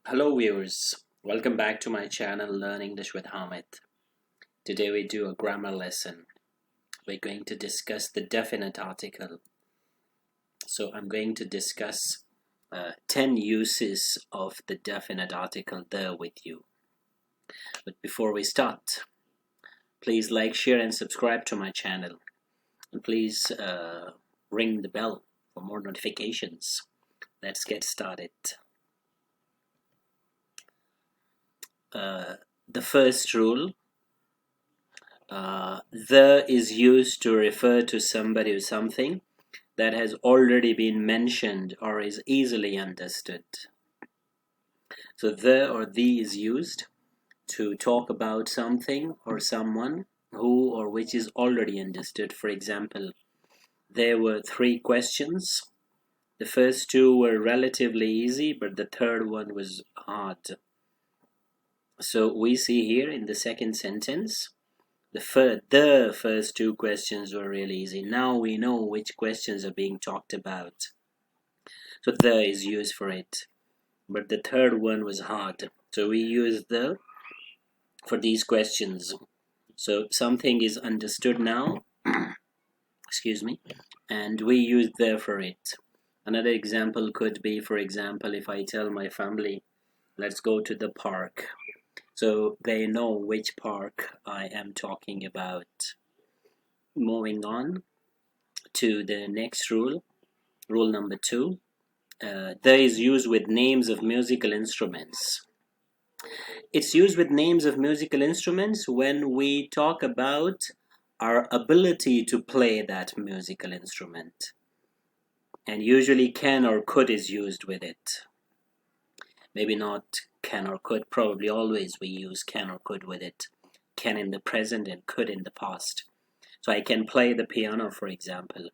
Hello viewers, welcome back to my channel Learn English with Hamid. Today we do a grammar lesson. We're going to discuss the definite article. So I'm going to discuss 10 uses of the definite article the with you. But before we start, please like, share and subscribe to my channel. And please ring the bell for more notifications. Let's get started. The first rule, the is used to refer to somebody or something that has already been mentioned or is easily understood. So the or the is used to talk about something or someone who or which is already understood. For example, there were 3 questions. The first 2 were relatively easy, but the third one was hard. So we see here in the second sentence, the first 2 questions were really easy. Now we know which questions are being talked about. So the is used for it. But the third one was hard. So we use the for these questions. So something is understood now, excuse me, and we use the for it. Another example could be, for example, if I tell my family, let's go to the park. So they know which park I am talking about. Moving on to the next rule, rule number 2. The is used with names of musical instruments. It's used with names of musical instruments when we talk about our ability to play that musical instrument. And usually can or could is used with it. Maybe not can or could, probably always we use can or could with it. Can in the present and could in the past. So I can play the piano, for example.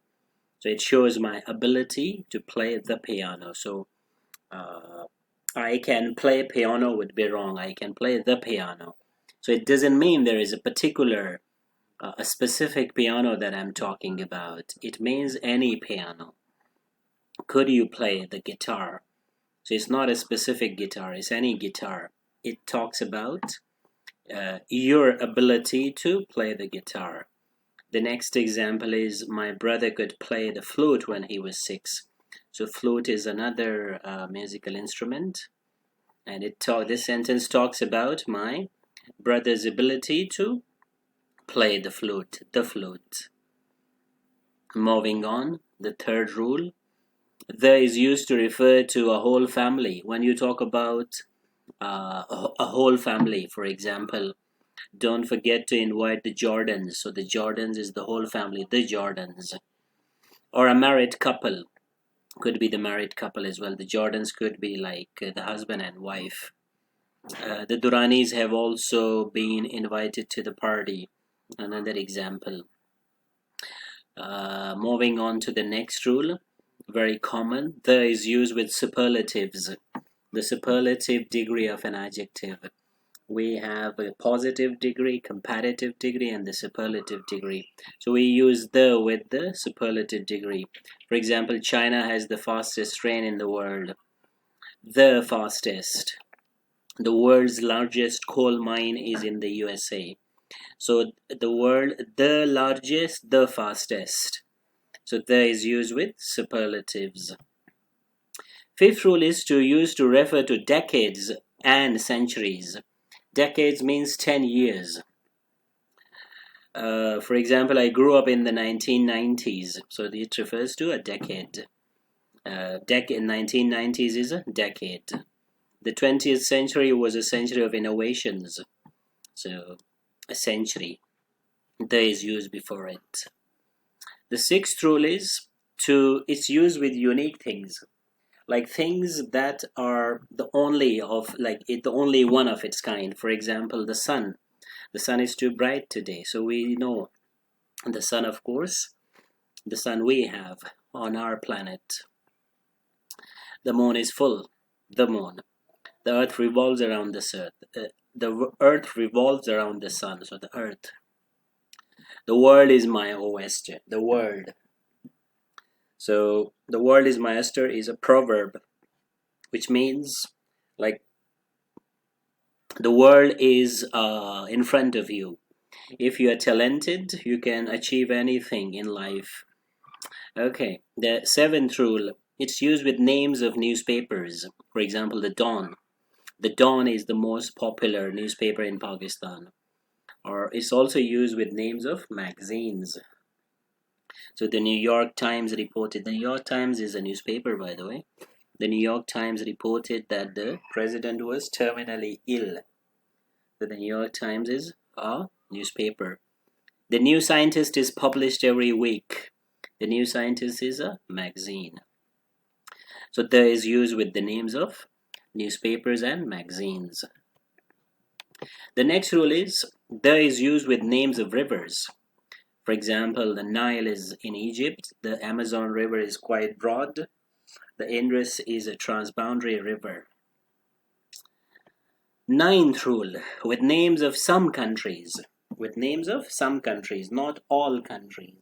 So it shows my ability to play the piano. So I can play piano would be wrong. I can play the piano. So it doesn't mean there is a particular, a specific piano that I'm talking about. It means any piano. Could you play the guitar? So it's not a specific guitar, it's any guitar. It talks about your ability to play the guitar. The next example is my brother could play the flute when he was 6. So flute is another musical instrument, and this sentence talks about my brother's ability to play the flute. Moving on, the third rule, the is used to refer to a whole family. When you talk about a whole family, for example, don't forget to invite the Jordans. So the Jordans is the whole family, the Jordans. Or a married couple, could be the married couple as well. The Jordans could be like the husband and wife. The Duranis have also been invited to the party. Another example. Moving on to the next rule, very common. The is used with superlatives. The superlative degree of an adjective. We have a positive degree, comparative degree, and the superlative degree. So we use the with the superlative degree. For example, China has the fastest train in the world. The fastest. The world's largest coal mine is in the USA. So the largest, the fastest. So the is used with superlatives. Fifth rule is to use to refer to decades and centuries. Decades means 10 years. For example, I grew up in the 1990s, so it refers to a decade. 1990s is a decade. The 20th century was a century of innovations, so a century. The is used before it. The sixth rule is it's used with unique things, like things that are the only one of its kind. For example, the sun. The sun is too bright today, so we know the sun, of course, the sun we have on our planet. The moon is full. The moon. The earth revolves around the earth revolves around the sun, so the earth. The world is my oyster. The world. So the world is my oyster is a proverb, which means like The world is in front of you. If you are talented, you can achieve anything in life. Okay, the seventh rule, it's used with names of newspapers. For example, the Dawn. The Dawn is the most popular newspaper in Pakistan. Or it's also used with names of magazines. So the New York Times reported, the New York Times is a newspaper, by the way. The New York Times reported that the president was terminally ill. So the New York Times is a newspaper. The New Scientist is published every week. The New Scientist is a magazine. So the is used with the names of newspapers and magazines. The next rule is the is used with names of rivers. For example, the Nile is in Egypt. The Amazon River is quite broad. The Indus is a transboundary river. Ninth rule, with names of some countries. With names of some countries, not all countries.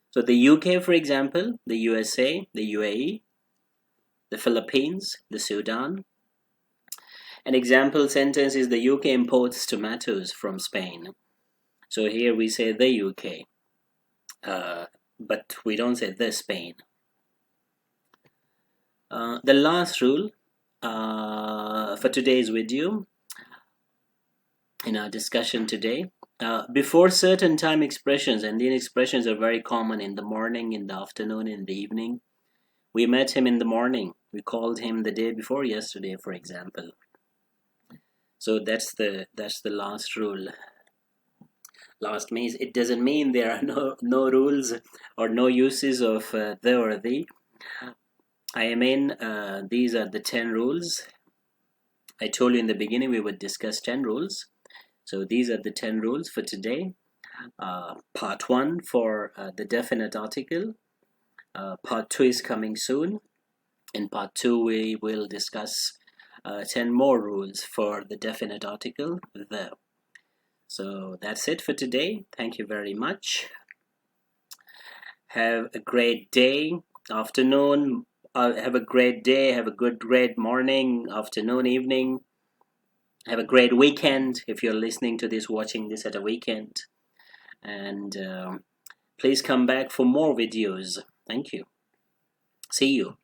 So the UK, for example, the USA, the UAE, the Philippines, the Sudan. An example sentence is the UK imports tomatoes from Spain. So here we say the UK, but we don't say the Spain. The last rule for today's video, in our discussion today, before certain time expressions, and these expressions are very common in the morning, in the afternoon, in the evening. We met him in the morning. We called him the day before yesterday, for example. So that's the last rule. Last means it doesn't mean there are no rules or no uses of the or the. I mean, these are the 10 rules. I told you in the beginning we would discuss 10 rules. So these are the 10 rules for today. Part 1 for the definite article. Part 2 is coming soon. In part 2 we will discuss 10 more rules for the definite article, the. So that's it for today. Thank you very much. Have a great day, afternoon. Have a great day. Have a great morning, afternoon, evening. Have a great weekend if you're listening to this, watching this at a weekend. And please come back for more videos. Thank you. See you.